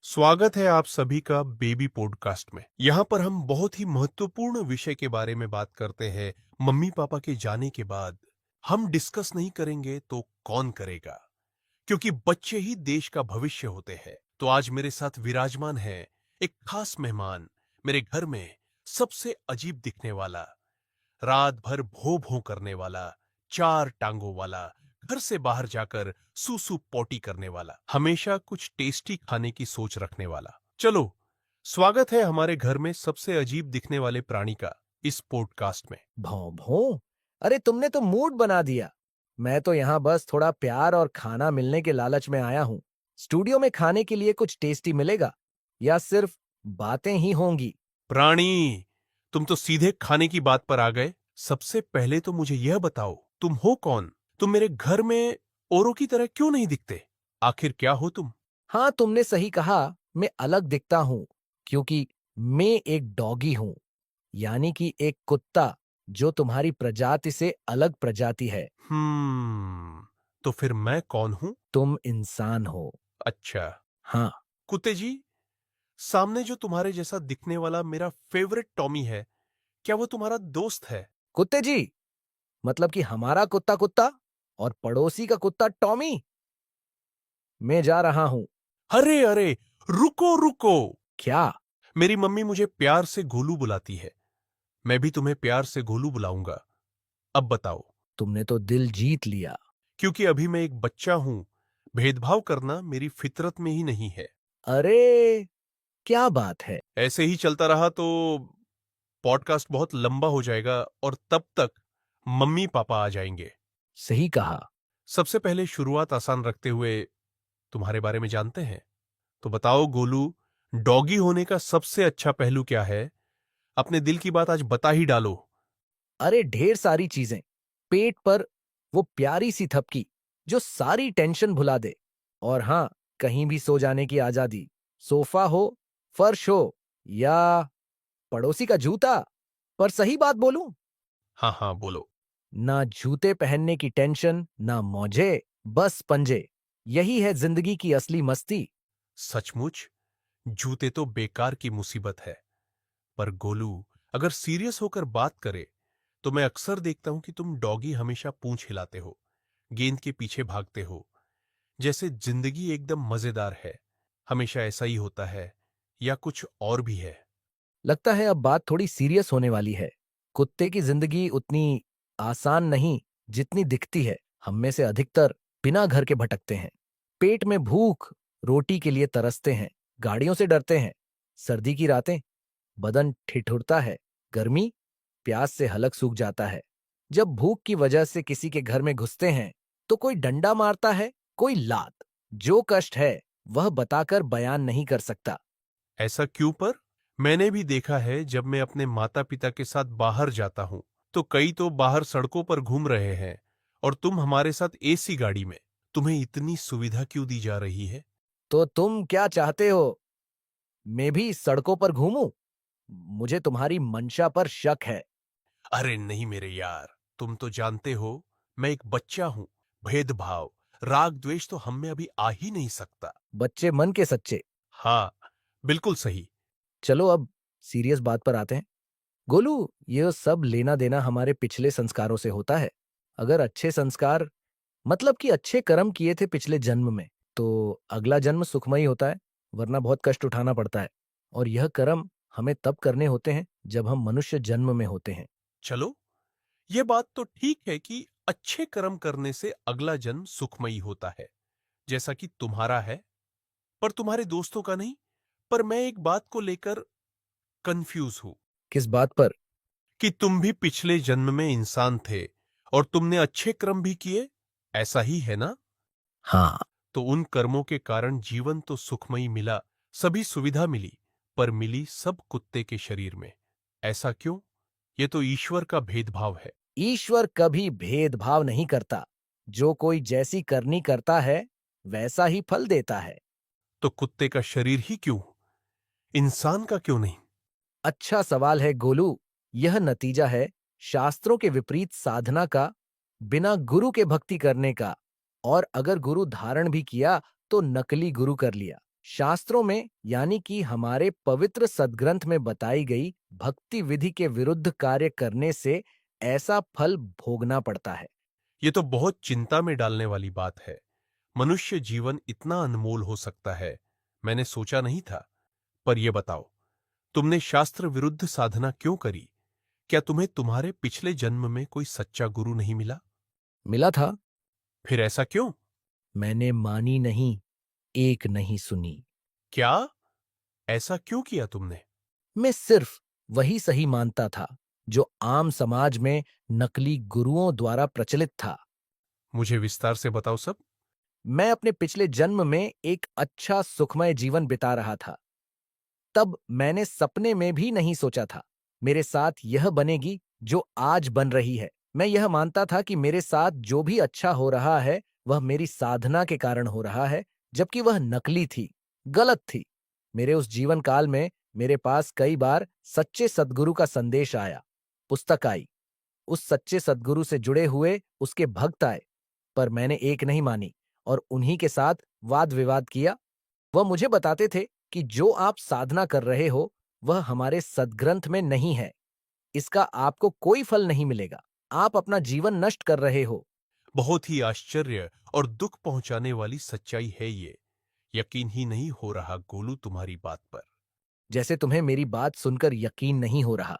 स्वागत है आप सभी का बेबी पॉडकास्ट में। यहाँ पर हम बहुत ही महत्वपूर्ण विषय के बारे में बात करते हैं। मम्मी पापा के जाने के बाद हम डिस्कस नहीं करेंगे तो कौन करेगा, क्योंकि बच्चे ही देश का भविष्य होते हैं। तो आज मेरे साथ विराजमान है एक खास मेहमान, मेरे घर में सबसे अजीब दिखने वाला, रात भर भो भो करने वाला, चार टांगों वाला, घर से बाहर जाकर सूसू पोटी करने वाला, हमेशा कुछ टेस्टी खाने की सोच रखने वाला। चलो, स्वागत है हमारे घर में सबसे अजीब दिखने वाले प्राणी का इस पॉडकास्ट में। भौं भौं। अरे तुमने तो मूड बना दिया। मैं तो यहाँ बस थोड़ा प्यार और खाना मिलने के लालच में आया हूँ। स्टूडियो में खाने के लिए कुछ टेस्टी मिलेगा या सिर्फ बातें ही होंगी? प्राणी, तुम तो सीधे खाने की बात पर आ गए। सबसे पहले तो मुझे यह बताओ, तुम हो कौन? तुम मेरे घर में औरों की तरह क्यों नहीं दिखते? आखिर क्या हो तुम? हाँ, तुमने सही कहा। मैं अलग दिखता हूँ क्योंकि मैं एक डॉगी हूँ, यानी कि एक कुत्ता जो तुम्हारी प्रजाति से अलग प्रजाति है। तो फिर मैं कौन हूं? तुम इंसान हो। अच्छा, हाँ। कुत्ते जी, सामने जो तुम्हारे जैसा दिखने वाला मेरा फेवरेट टॉमी है, क्या वो तुम्हारा दोस्त है? कुत्ते जी, मतलब कि हमारा कुत्ता कुत्ता और पड़ोसी का कुत्ता टॉमी। मैं जा रहा हूँ। अरे अरे, रुको रुको। क्या? मेरी मम्मी मुझे प्यार से गोलू बुलाती है। मैं भी तुम्हें प्यार से गोलू बुलाऊंगा। अब बताओ। तुमने तो दिल जीत लिया। क्योंकि अभी मैं एक बच्चा हूं, भेदभाव करना मेरी फितरत में ही नहीं है। अरे, क्या बात है? ऐसे ही चलता रहा तो पॉडकास्ट बहुत लंबा हो जाएगा और तब तक मम्मी पापा आ जाएंगे। सही कहा। सबसे पहले शुरुआत आसान रखते हुए तुम्हारे बारे में जानते हैं। तो बताओ गोलू, डॉगी होने का सबसे अच्छा पहलू क्या है? अपने दिल की बात आज बता ही डालो। अरे ढेर सारी चीजें। पेट पर वो प्यारी सी थपकी जो सारी टेंशन भुला दे। और हाँ, कहीं भी सो जाने की आजादी। सोफा हो, फर्श हो या पड़ोसी का जूता। पर सही बात बोलूं, हाँ हाँ, बोलो। ना जूते पहनने की टेंशन, ना मौजे, बस पंजे। यही है जिंदगी की असली मस्ती। सचमुच, जूते तो बेकार की मुसीबत है। पर गोलू, अगर सीरियस होकर बात करे तो मैं अक्सर देखता हूं कि तुम डॉगी हमेशा पूंछ हिलाते हो, गेंद के पीछे भागते हो, जैसे जिंदगी एकदम मजेदार है। हमेशा ऐसा ही होता है या कुछ और भी है? लगता है अब बात थोड़ी सीरियस होने वाली है। कुत्ते की जिंदगी उतनी आसान नहीं जितनी दिखती है। हम में से अधिकतर बिना घर के भटकते हैं। पेट में भूख, रोटी के लिए तरसते हैं, गाड़ियों से डरते हैं, सर्दी की रातें, बदन ठिठुरता है, गर्मी, प्यास से हलक सूख जाता है। जब भूख की वजह से किसी के घर में घुसते हैं, तो कोई डंडा मारता है, कोई लात। जो कष्ट है, वह बताकर बयान नहीं कर सकता। ऐसा क्यों? पर मैंने भी देखा है, जब मैं अपने माता पिता के साथ बाहर जाता हूं तो कई तो बाहर सड़कों पर घूम रहे हैं, और तुम हमारे साथ एसी गाड़ी में। तुम्हें इतनी सुविधा क्यों दी जा रही है? तो तुम क्या चाहते हो? मैं भी सड़कों पर घूमूं? मुझे तुम्हारी मंशा पर शक है। अरे नहीं मेरे यार, तुम तो जानते हो मैं एक बच्चा हूं। भेदभाव, राग द्वेष तो हम में अभी आ ही नहीं सकता। बच्चे मन के सच्चे। हाँ, बिल्कुल सही। चलो अब सीरियस बात पर आते हैं। गोलू, यह सब लेना देना हमारे पिछले संस्कारों से होता है। अगर अच्छे संस्कार, मतलब कि अच्छे कर्म किए थे पिछले जन्म में, तो अगला जन्म सुखमयी होता है, वरना बहुत कष्ट उठाना पड़ता है। और यह कर्म हमें तब करने होते हैं जब हम मनुष्य जन्म में होते हैं। चलो, ये बात तो ठीक है कि अच्छे कर्म करने से अगला जन्म सुखमयी होता है, जैसा कि तुम्हारा है, पर तुम्हारे दोस्तों का नहीं। पर मैं एक बात को लेकर कंफ्यूज हूं किस बात पर? कि तुम भी पिछले जन्म में इंसान थे और तुमने अच्छे कर्म भी किए, ऐसा ही है ना? हाँ। तो उन कर्मों के कारण जीवन तो सुखमयी मिला, सभी सुविधा मिली, पर मिली सब कुत्ते के शरीर में। ऐसा क्यों? ये तो ईश्वर का भेदभाव है। ईश्वर कभी भेदभाव नहीं करता। जो कोई जैसी करनी करता है, वैसा ही फल देता है। तो कुत्ते का शरीर ही क्यों, इंसान का क्यों नहीं? अच्छा सवाल है गोलू। यह नतीजा है शास्त्रों के विपरीत साधना का, बिना गुरु के भक्ति करने का। और अगर गुरु धारण भी किया तो नकली गुरु कर लिया। शास्त्रों में यानी कि हमारे पवित्र सदग्रंथ में बताई गई भक्ति विधि के विरुद्ध कार्य करने से ऐसा फल भोगना पड़ता है। ये तो बहुत चिंता में डालने वाली बात है। मनुष्य जीवन इतना अनमोल हो सकता है, मैंने सोचा नहीं था। पर यह बताओ, तुमने शास्त्र विरुद्ध साधना क्यों करी? क्या तुम्हें तुम्हारे पिछले जन्म में कोई सच्चा गुरु नहीं मिला? मिला था, फिर ऐसा क्यों? मैंने मानी नहीं, एक नहीं सुनी। क्या? ऐसा क्यों किया तुमने? मैं सिर्फ वही सही मानता था जो आम समाज में नकली गुरुओं द्वारा प्रचलित था। मुझे विस्तार से बताओ सब। मैं अपने पिछले जन्म में एक अच्छा सुखमय जीवन बिता रहा था। तब मैंने सपने में भी नहीं सोचा था मेरे साथ यह बनेगी जो आज बन रही है। मैं यह मानता था कि मेरे साथ जो भी अच्छा हो रहा है वह मेरी साधना के कारण हो रहा है, जबकि वह नकली थी, गलत थी। मेरे उस जीवन काल में मेरे पास कई बार सच्चे सद्गुरु का संदेश आया, पुस्तक आई, उस सच्चे सद्गुरु से जुड़े हुए उसके भक्त आए, पर मैंने एक नहीं मानी और उन्हीं के साथ वाद विवाद किया। वह मुझे बताते थे कि जो आप साधना कर रहे हो वह हमारे सदग्रंथ में नहीं है, इसका आपको कोई फल नहीं मिलेगा, आप अपना जीवन नष्ट कर रहे हो। बहुत ही आश्चर्य और दुख पहुंचाने वाली सच्चाई है ये। यकीन ही नहीं हो रहा गोलू तुम्हारी बात पर। जैसे तुम्हें मेरी बात सुनकर यकीन नहीं हो रहा,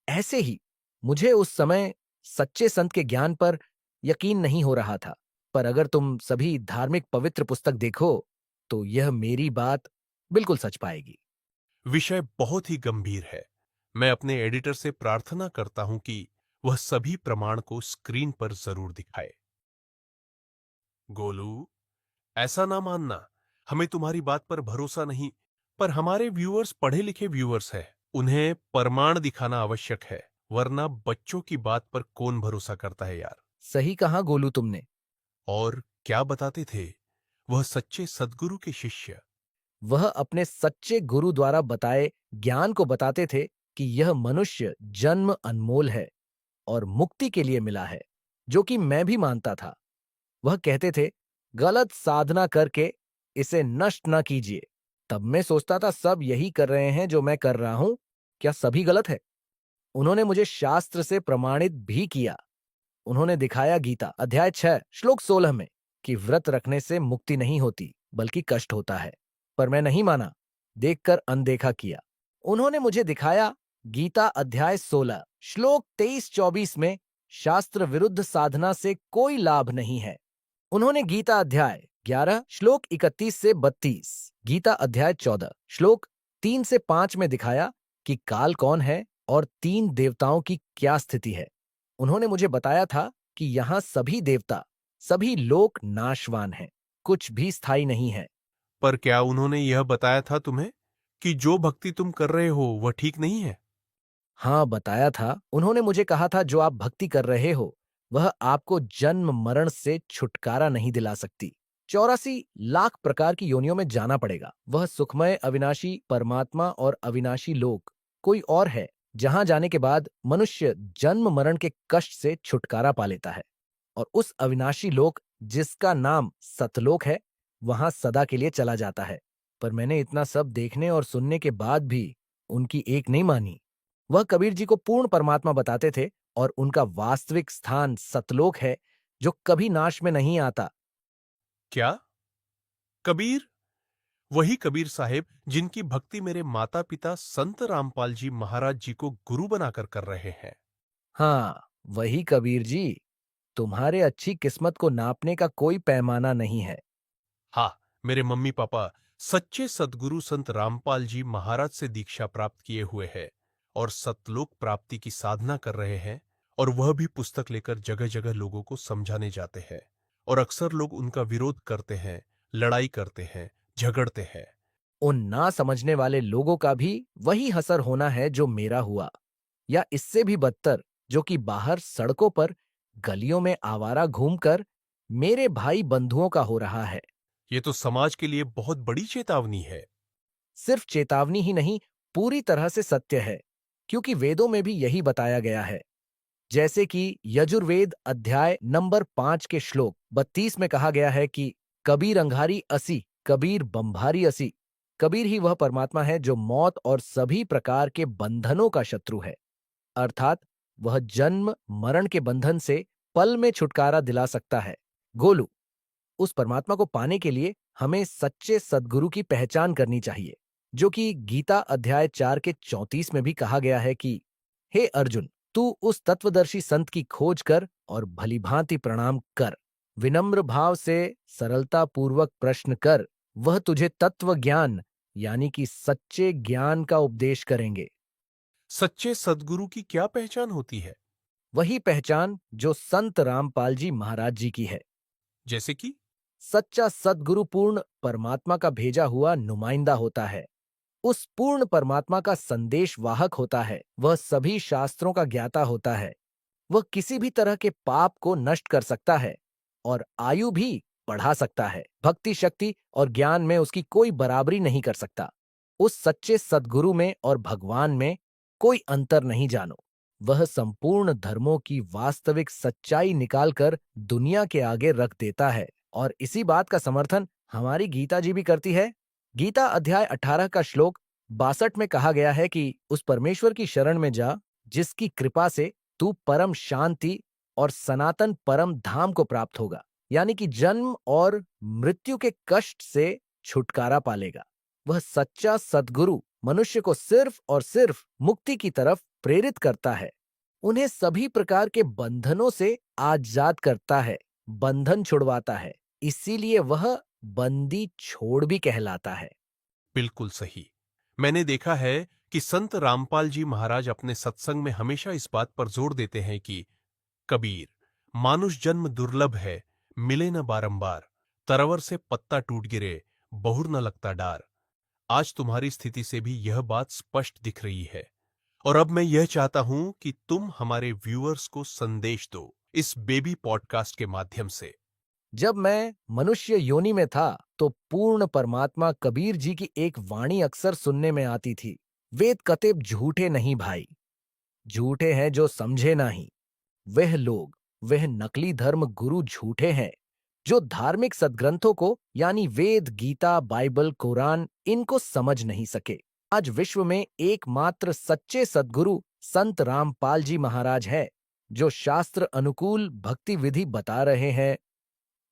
ऐसे ही मुझे उस समय सच्चे संत के ज्ञान पर यकीन नहीं हो रहा था। पर अगर तुम सभी धार्मिक पवित्र पुस्तक देखो तो यह मेरी बात बिल्कुल सच पाएगी। विषय बहुत ही गंभीर है। मैं अपने एडिटर से प्रार्थना करता हूं कि वह सभी प्रमाण को स्क्रीन पर जरूर दिखाए। गोलू, ऐसा ना मानना, हमें तुम्हारी बात पर भरोसा नहीं, पर हमारे व्यूअर्स पढ़े लिखे व्यूअर्स हैं, उन्हें प्रमाण दिखाना आवश्यक है, वरना बच्चों की बात पर कौन भरोसा करता है यार। सही कहा गोलू तुमने। और क्या बताते थे वह सच्चे सद्गुरु के शिष्य? वह अपने सच्चे गुरु द्वारा बताए ज्ञान को बताते थे कि यह मनुष्य जन्म अनमोल है और मुक्ति के लिए मिला है, जो कि मैं भी मानता था। वह कहते थे, गलत साधना करके इसे नष्ट न कीजिए। तब मैं सोचता था सब यही कर रहे हैं जो मैं कर रहा हूं, क्या सभी गलत है? उन्होंने मुझे शास्त्र से प्रमाणित भी किया। उन्होंने दिखाया गीता अध्याय 6 श्लोक 16 में कि व्रत रखने से मुक्ति नहीं होती बल्कि कष्ट होता है। पर मैं नहीं माना, देखकर अनदेखा किया। उन्होंने मुझे दिखाया गीता अध्याय 16 श्लोक 23-24 में शास्त्र विरुद्ध साधना से कोई लाभ नहीं है। उन्होंने गीता अध्याय 11 श्लोक 31 से 32, गीता अध्याय 14 श्लोक 3 से 5 में दिखाया कि काल कौन है और 3 देवताओं की क्या स्थिति है। उन्होंने मुझे बताया था कि यहाँ सभी देवता, सभी लोक नाशवान हैं, कुछ भी स्थायी नहीं है। पर क्या उन्होंने यह बताया था तुम्हें कि जो भक्ति तुम कर रहे हो वह ठीक नहीं है? हाँ, बताया था। उन्होंने मुझे कहा था जो आप भक्ति कर रहे हो वह आपको जन्म मरण से छुटकारा नहीं दिला सकती। 84 लाख प्रकार की योनियों में जाना पड़ेगा। वह सुखमय अविनाशी परमात्मा और अविनाशी लोक कोई और है, जहां जाने के बाद मनुष्य जन्म मरण के कष्ट से छुटकारा पा लेता है। और उस अविनाशी लोक जिसका नाम सतलोक है, वहां सदा के लिए चला जाता है। पर मैंने इतना सब देखने और सुनने के बाद भी उनकी एक नहीं मानी। वह कबीर जी को पूर्ण परमात्मा बताते थे और उनका वास्तविक स्थान सतलोक है, जो कभी नाश में नहीं आता। क्या? कबीर? वही कबीर साहेब जिनकी भक्ति मेरे माता पिता संत रामपाल जी महाराज जी को गुरु बनाकर कर रहे हैं। हाँ, वही कबीर जी। तुम्हारे अच्छी किस्मत को नापने का कोई पैमाना नहीं है। हाँ, मेरे मम्मी पापा सच्चे सद्गुरु संत रामपाल जी महाराज से दीक्षा प्राप्त किए हुए हैं और सतलोक प्राप्ति की साधना कर रहे हैं, और वह भी पुस्तक लेकर जगह जगह लोगों को समझाने जाते हैं। और अक्सर लोग उनका विरोध करते हैं, लड़ाई करते हैं, झगड़ते हैं। उन ना समझने वाले लोगों का भी वही असर होना है जो मेरा हुआ, या इससे भी बदतर, जो कि बाहर सड़कों पर गलियों में आवारा घूमकर मेरे भाई बंधुओं का हो रहा है। ये तो समाज के लिए बहुत बड़ी चेतावनी है। सिर्फ चेतावनी ही नहीं, पूरी तरह से सत्य है, क्योंकि वेदों में भी यही बताया गया है। जैसे कि यजुर्वेद अध्याय नंबर 5 के श्लोक 32 में कहा गया है कि कबीर अंगारी असी, कबीर बंभारी असी। कबीर ही वह परमात्मा है जो मौत और सभी प्रकार के बंधनों का शत्रु है, अर्थात वह जन्म मरण के बंधन से पल में छुटकारा दिला सकता है। गोलू, उस परमात्मा को पाने के लिए हमें सच्चे सद्गुरु की पहचान करनी चाहिए, जो कि गीता अध्याय 4 के 34 में भी कहा गया है कि हे अर्जुन, तू उस तत्वदर्शी संत की खोज कर और भलीभांति प्रणाम कर, विनम्र भाव से सरलता पूर्वक प्रश्न कर, वह तुझे तत्व ज्ञान यानी कि सच्चे ज्ञान का उपदेश करेंगे। सच्चे सद्गुरु की क्या पहचान होती है? वही पहचान जो संत रामपाल जी महाराज जी की है। जैसे कि? सच्चा सद्गुरु पूर्ण परमात्मा का भेजा हुआ नुमाइंदा होता है, उस पूर्ण परमात्मा का संदेश वाहक होता है। वह सभी शास्त्रों का ज्ञाता होता है। वह किसी भी तरह के पाप को नष्ट कर सकता है और आयु भी बढ़ा सकता है। भक्ति शक्ति और ज्ञान में उसकी कोई बराबरी नहीं कर सकता। उस सच्चे सद्गुरु में और भगवान में कोई अंतर नहीं जानो। वह संपूर्ण धर्मों की वास्तविक सच्चाई निकालकर दुनिया के आगे रख देता है और इसी बात का समर्थन हमारी गीता जी भी करती है। गीता अध्याय 18 का श्लोक 62 में कहा गया है कि उस परमेश्वर की शरण में जा जिसकी कृपा से तू परम शांति और सनातन परम धाम को प्राप्त होगा, यानी कि जन्म और मृत्यु के कष्ट से छुटकारा पालेगा। वह सच्चा सद्गुरु मनुष्य को सिर्फ और सिर्फ मुक्ति की तरफ प्रेरित करता है, उन्हें सभी प्रकार के बंधनों से आजाद करता है, बंधन छुड़वाता है। इसीलिए वह बंदी छोड़ भी कहलाता है। बिल्कुल सही। मैंने देखा है कि संत रामपाल जी महाराज अपने सत्संग में हमेशा इस बात पर जोर देते हैं कि कबीर, मानुष जन्म दुर्लभ है, मिले न बारंबार, तरवर से पत्ता टूट गिरे, बहुर न लगता डार। आज तुम्हारी स्थिति से भी यह बात स्पष्ट दिख रही है और अब मैं यह चाहता हूं कि तुम हमारे व्यूअर्स को संदेश दो इस बेबी पॉडकास्ट के माध्यम से। जब मैं मनुष्य योनि में था तो पूर्ण परमात्मा कबीर जी की एक वाणी अक्सर सुनने में आती थी, वेद कतेब झूठे नहीं भाई, झूठे हैं जो समझे नहीं। वह लोग, वह नकली धर्म गुरु झूठे हैं जो धार्मिक सदग्रंथों को यानी वेद, गीता, बाइबल, कुरान इनको समझ नहीं सके। आज विश्व में एकमात्र सच्चे सद्गुरु संत रामपाल जी महाराज है जो शास्त्र अनुकूल भक्ति विधि बता रहे हैं।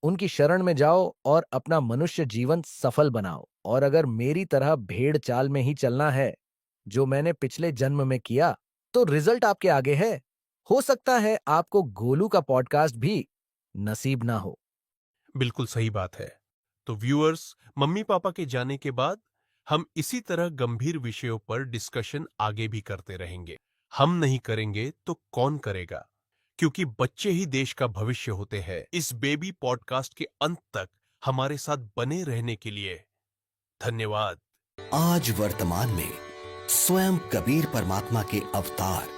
उनकी शरण में जाओ और अपना मनुष्य जीवन सफल बनाओ। और अगर मेरी तरह भेड़ चाल में ही चलना है जो मैंने पिछले जन्म में किया, तो रिजल्ट आपके आगे है। हो सकता है आपको गोलू का पॉडकास्ट भी नसीब ना हो। बिल्कुल सही बात है। तो व्यूअर्स, मम्मी पापा के जाने के बाद हम इसी तरह गंभीर विषयों पर डिस्कशन आगे भी करते रहेंगे। हम नहीं करेंगे तो कौन करेगा, क्योंकि बच्चे ही देश का भविष्य होते हैं। इस बेबी पॉडकास्ट के अंत तक हमारे साथ बने रहने के लिए धन्यवाद। आज वर्तमान में स्वयं कबीर परमात्मा के अवतार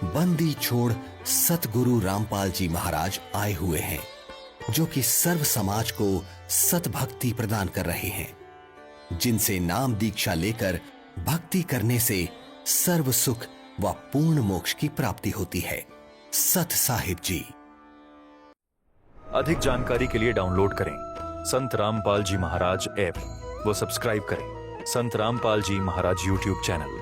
बंदी छोड़ सतगुरु रामपाल जी महाराज आए हुए हैं, जो कि सर्व समाज को सतभक्ति प्रदान कर रहे हैं, जिनसे नाम दीक्षा लेकर भक्ति करने से सर्व सुख व पूर्ण मोक्ष की प्राप्ति होती है। सत साहिब जी। अधिक जानकारी के लिए डाउनलोड करें संत रामपाल जी महाराज ऐप व सब्सक्राइब करें संत रामपाल जी महाराज यूट्यूब चैनल।